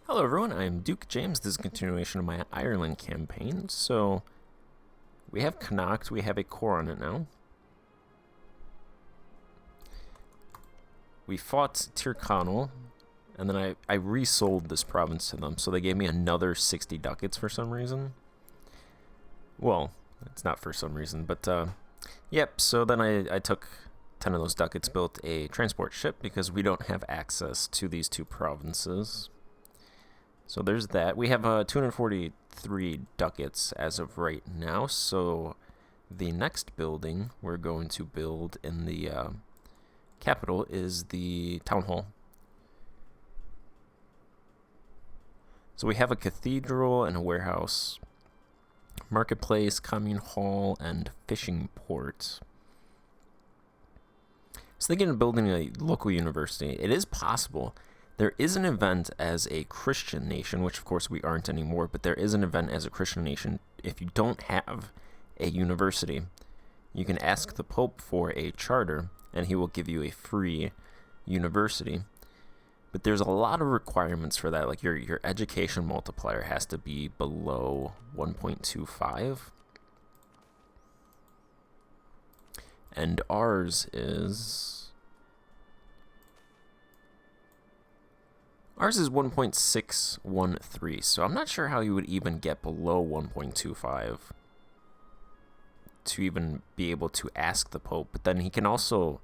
Hello everyone, I'm Duke James. This is a continuation of my Ireland campaign. So, we have Connacht, we have a core on it now. We fought Tyrconnell, and then I resold this province to them, so they gave me another 60 ducats for some reason. Well, it's not for some reason, but yep, so then I took 10 of those ducats, built a transport ship, because we don't have access to these two provinces. So there's that. We have 243 ducats as of right now, so the next building we're going to build in the capital is the town hall. So we have a cathedral and a warehouse, marketplace, commune hall, and fishing port. So thinking of building a local university. It is possible. There is an event as a Christian nation, which of course we aren't anymore, but there is an event as a Christian nation. If you don't have a university, you can ask the Pope for a charter, and he will give you a free university. But there's a lot of requirements for that, like your education multiplier has to be below 1.25. And ours is 1.613, so I'm not sure how you would even get below 1.25 to even be able to ask the Pope. But then he can also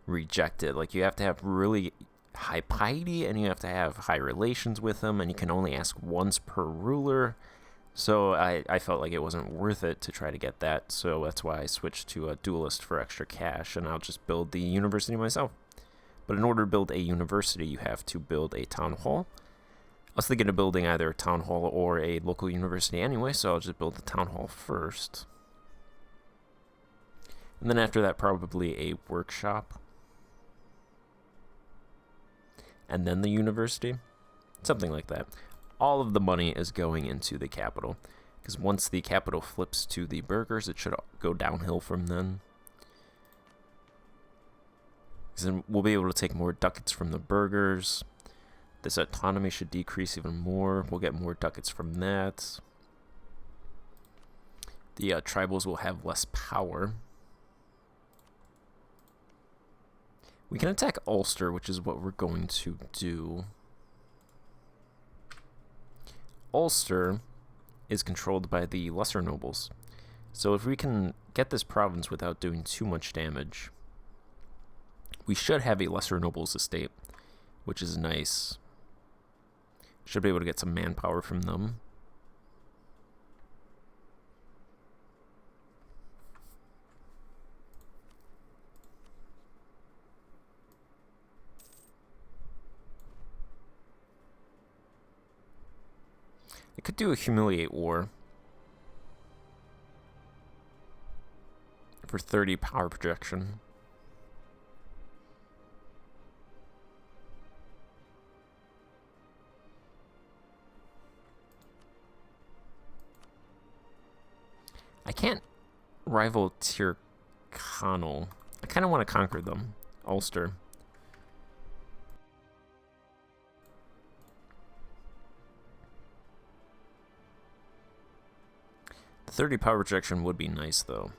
reject it. Like, you have to have really high piety, and you have to have high relations with him, and you can only ask once per ruler. So I felt like it wasn't worth it to try to get that, so that's why I switched to a duelist for extra cash, and I'll just build the university myself. But in order to build a university, you have to build a town hall. I was thinking of building either a town hall or a local university anyway, so I'll just build the town hall first. And then after that, probably a workshop. And then the university. Something like that. All of the money is going into the capital, because once the capital flips to the burghers, it should go downhill from then. Because then we'll be able to take more ducats from the burghers. This autonomy should decrease even more. We'll get more ducats from that. The tribals will have less power. We can attack Ulster, which is what we're going to do. Ulster is controlled by the lesser nobles. So if we can get this province without doing too much damage, we should have a lesser nobles estate, which is nice. Should be able to get some manpower from them. I could do a humiliate war for 30 power projection. I can't rival Tyrconnell. I kind of want to conquer them. Ulster. The 30 power projection would be nice, though.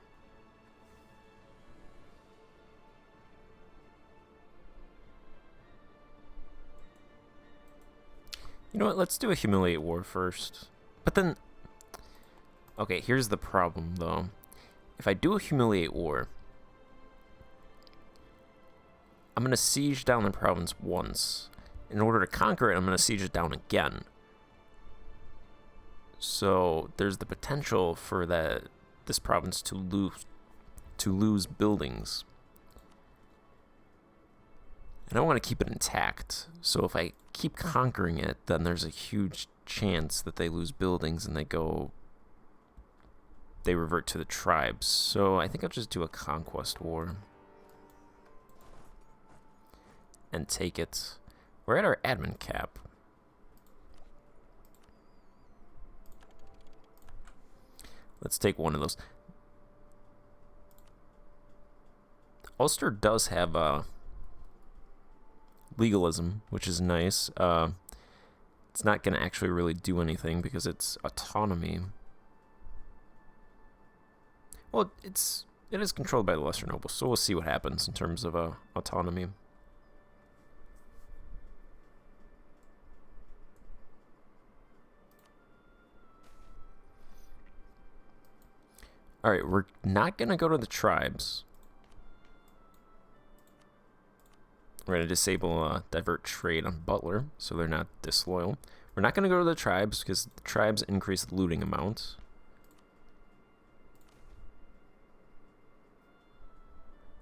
You know what? Let's do a humiliate war first. But then... Okay, here's the problem, though. If I do a humiliate war, I'm going to siege down the province once. In order to conquer it, I'm going to siege it down again. So there's the potential for this province to lose buildings. And I want to keep it intact. So if I keep conquering it, then there's a huge chance that they lose buildings and they revert to the tribes. So I think I'll just do a conquest war. And take it. We're at our admin cap. Let's take one of those. Ulster does have legalism, which is nice. It's not going to actually really do anything because it's autonomy. Well, it is controlled by the lesser nobles, so we'll see what happens in terms of autonomy. Alright, we're not going to go to the tribes. We're going to disable divert trade on Butler, so they're not disloyal. We're not going to go to the tribes because the tribes increase the looting amount.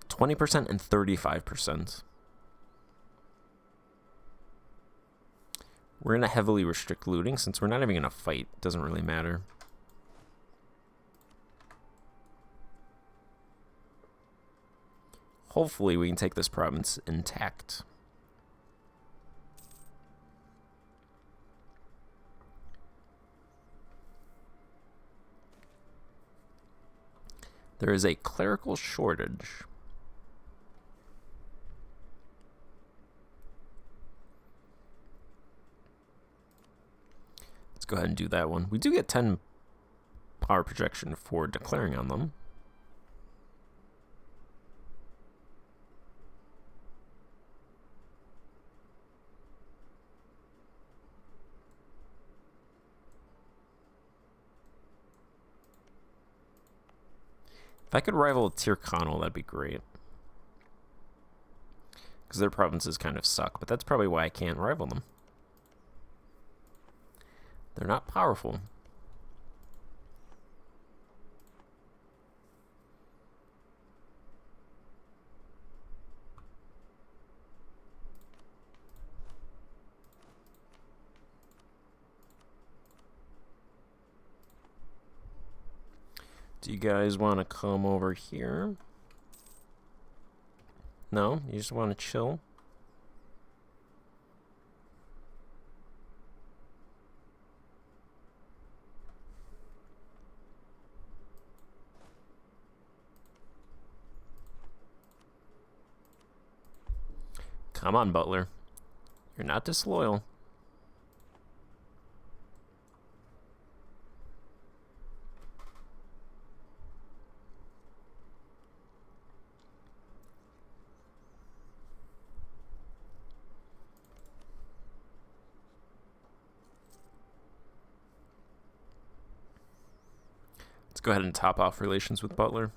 %20 and 35%. We're going to heavily restrict looting since we're not even going to fight. It doesn't really matter. Hopefully we can take this province intact. There is a clerical shortage. Let's go ahead and do that one. We do get 10 power projection for declaring on them. If I could rival Tyrconnell, that'd be great. Because their provinces kind of suck, but that's probably why I can't rival them. They're not powerful. Do you guys want to come over here? No? You just want to chill? Come on, Butler. You're not disloyal. Let's go ahead and top off relations with Butler.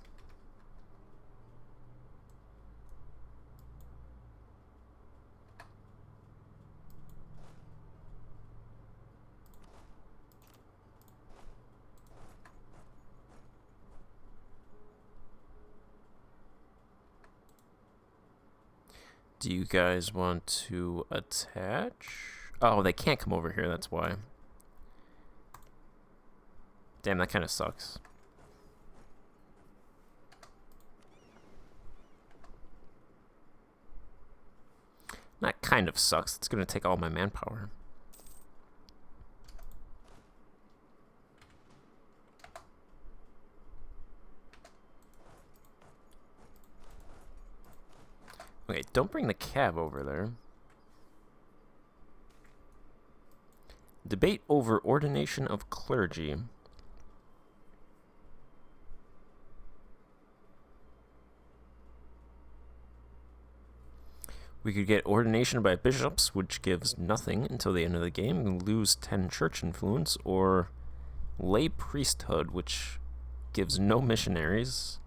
Do you guys want to attach? Oh, they can't come over here, that's why. Damn, that kind of sucks. That kind of sucks. It's going to take all my manpower. Okay, don't bring the cab over there. Debate over ordination of clergy. We could get ordination by bishops, which gives nothing until the end of the game, and lose 10 church influence, or lay priesthood, which gives no missionaries.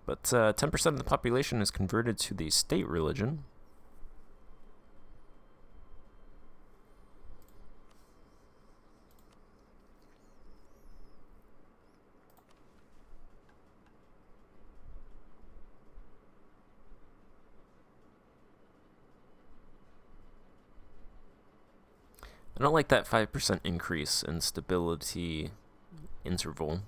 But 10% of the population is converted to the state religion. I don't like that 5% increase in stability interval.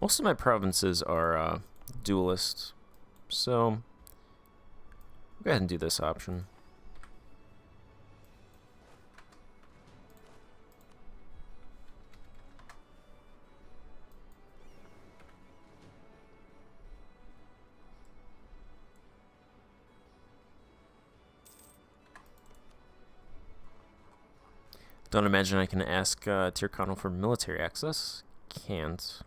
Most of my provinces are duelist. So, we'll go ahead and do this option. Don't imagine I can ask Tyrconnell for military access. Can't.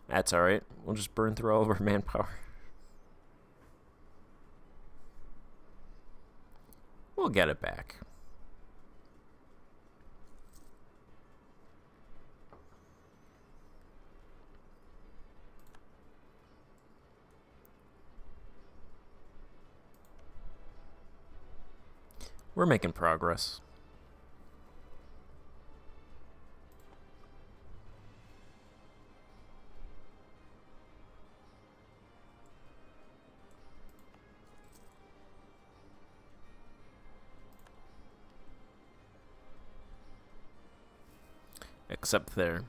That's alright. We'll just burn through all of our manpower. We'll get it back. We're making progress. Except there.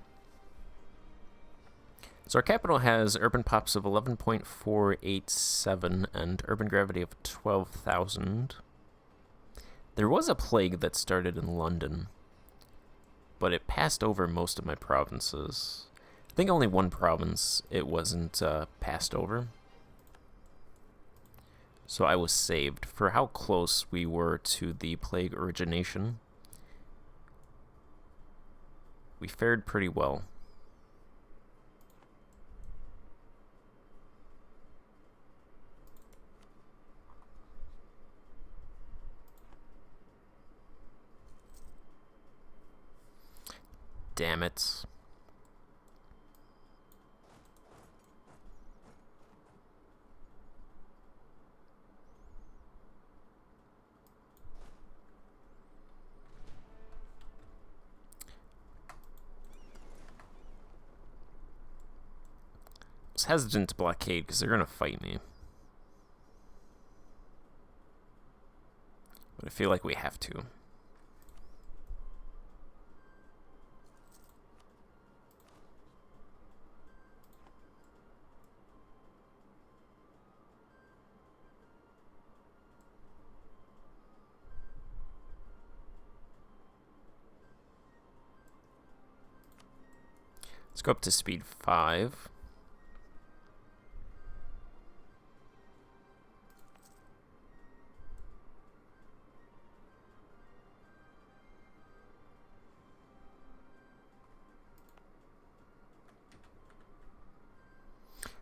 So our capital has urban pops of 11.487 and urban gravity of 12,000. There was a plague that started in London, but it passed over most of my provinces. I think only one province it wasn't passed over. So I was saved. For how close we were to the plague origination, we fared pretty well. Damn it. I was hesitant to blockade because they're going to fight me. But I feel like we have to. Let's go up to speed 5.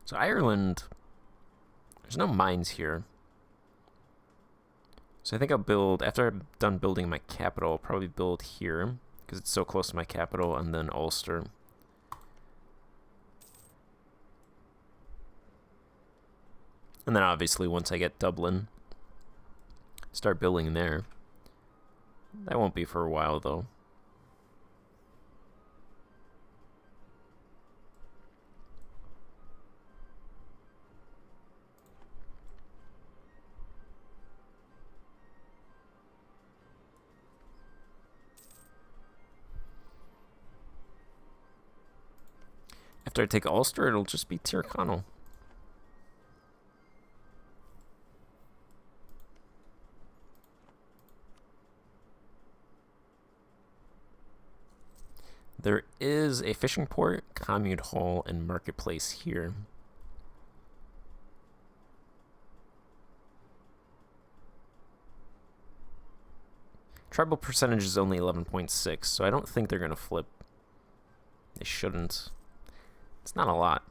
So Ireland, there's no mines here. So I think I'll build, after I'm done building my capital, I'll probably build here, because it's so close to my capital, and then Ulster. And then obviously once I get Dublin, start building there. That won't be for a while though. After I take Ulster, it'll just be Tyrconnell. There is a fishing port, commune hall, and marketplace here. Tribal percentage is only 11.6, so I don't think they're going to flip. They shouldn't. It's not a lot.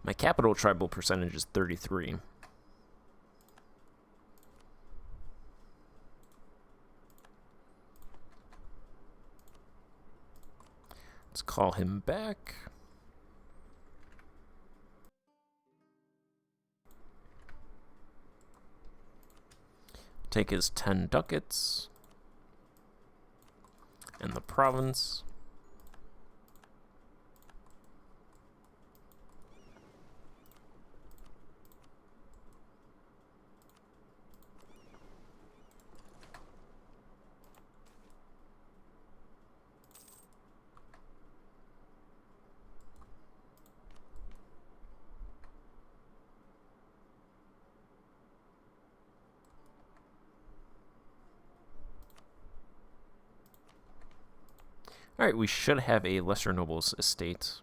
My capital tribal percentage is 33. Let's call him back. Take his 10 ducats and the province. Alright, we should have a lesser noble's estate.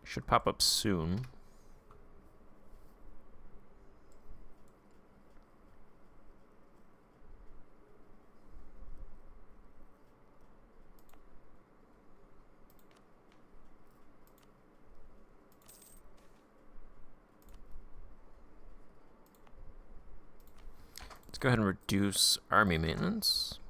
Should pop up soon. Let's go ahead and reduce army maintenance.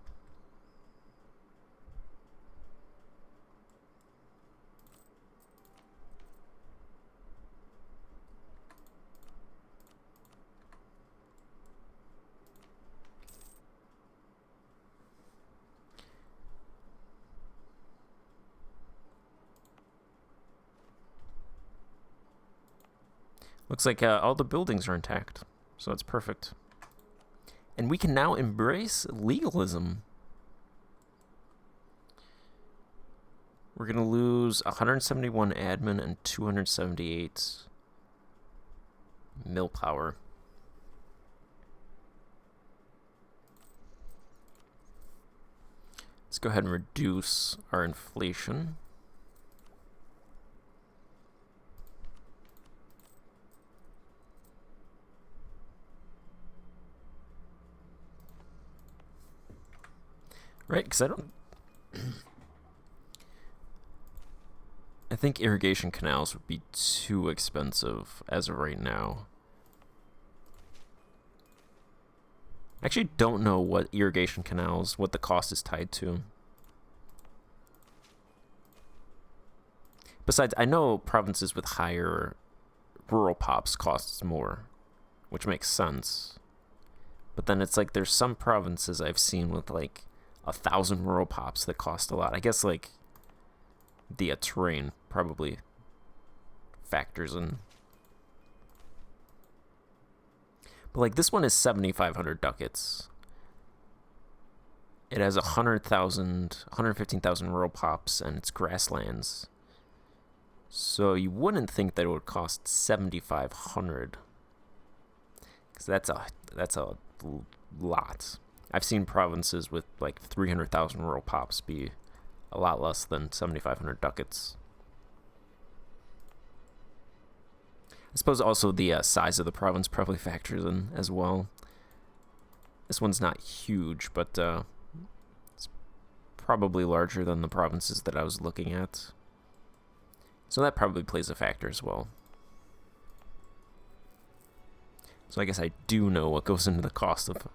Looks like all the buildings are intact, so it's perfect. And we can now embrace legalism. We're going to lose 171 admin and 278 mill power. Let's go ahead and reduce our inflation. Right, because I think irrigation canals would be too expensive as of right now. I actually don't know what irrigation canals, what the cost is tied to. Besides, I know provinces with higher rural pops costs more, which makes sense. But then it's like there's some provinces I've seen with like 1,000 rural pops that cost a lot. I guess like the terrain probably factors in. But like this one is 7,500 ducats. It has 115,000 rural pops, and it's grasslands. So you wouldn't think that it would cost 7,500, because that's a lot. I've seen provinces with like 300,000 rural pops be a lot less than 7,500 ducats. I suppose also the size of the province probably factors in as well. This one's not huge, but it's probably larger than the provinces that I was looking at. So that probably plays a factor as well. So I guess I do know what goes into the cost of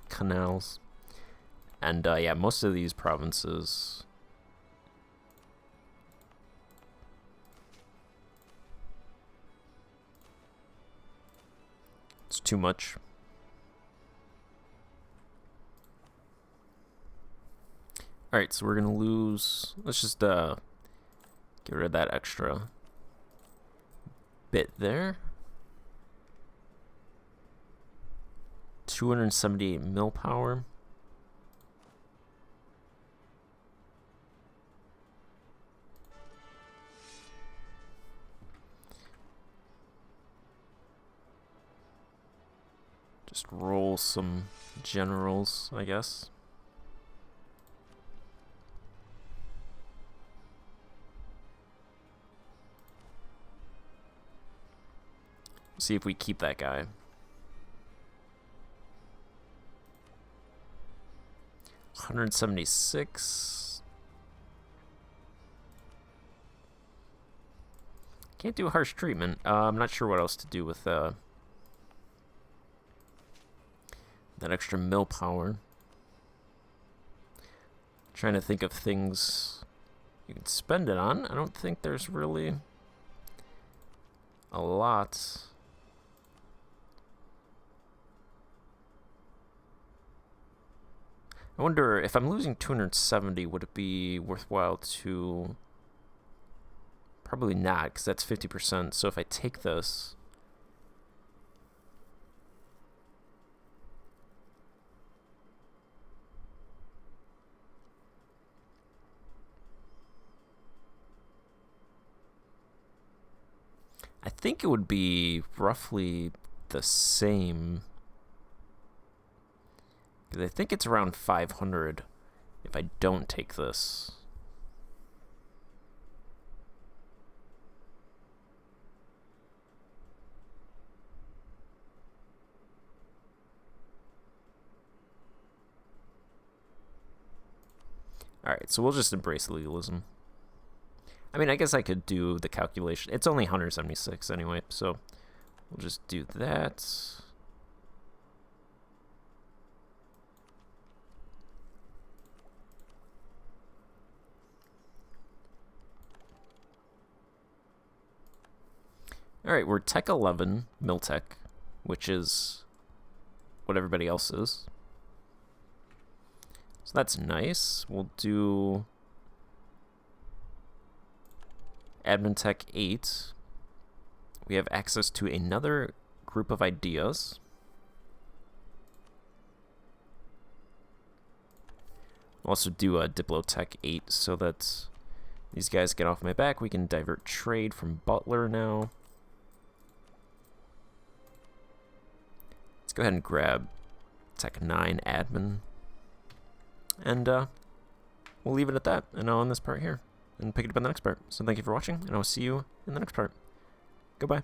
canals. And yeah, most of these provinces it's too much. Alright, so we're gonna lose, let's just get rid of that extra bit there. 278 mill power. Just roll some generals, I guess. See if we keep that guy. 176. Can't do harsh treatment. I'm not sure what else to do with that extra mill power. Trying to think of things you can spend it on. I don't think there's really a lot. I wonder if I'm losing 270, would it be worthwhile to... Probably not, because that's 50%. So if I take this... I think it would be roughly the same Because I think it's around 500 if I don't take this. Alright, so we'll just embrace legalism. I mean, I guess I could do the calculation. It's only 176 anyway, so we'll just do that. Alright, we're Tech 11, Miltech, which is what everybody else is. So that's nice. We'll do Admin Tech 8. We have access to another group of ideas. We'll also do a Diplotech 8 so that these guys get off my back. We can divert trade from Butler now. Let's go ahead and grab Tech 9 Admin. And we'll leave it at that, and I'll end this part here and pick it up in the next part. So thank you for watching, and I'll see you in the next part. Goodbye.